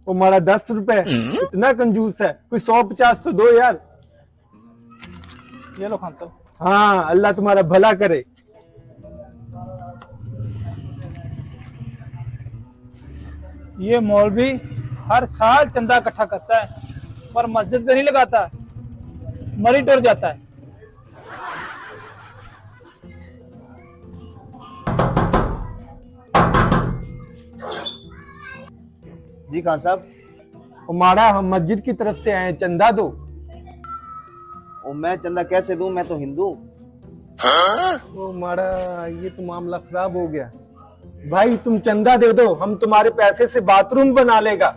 वो हमारा 10 रुपए इतना कंजूस है, कोई 150 तो दो यार। ये लो खान साहब। हाँ, अल्लाह तुम्हारा भला करे। ये मौलवी हर साल चंदा इकट्ठा करता है पर मस्जिद पे नहीं लगाता, मरी टूट जाता है। जी खान साहब। हमारा हम मस्जिद की तरफ से आए हैं, चंदा दो। और मैं चंदा कैसे दूं, मैं तो हिंदू। ओ हमारा ये तो मामला खराब हो गया। भाई तुम चंदा दे दो, हम तुम्हारे पैसे से बाथरूम बना लेगा।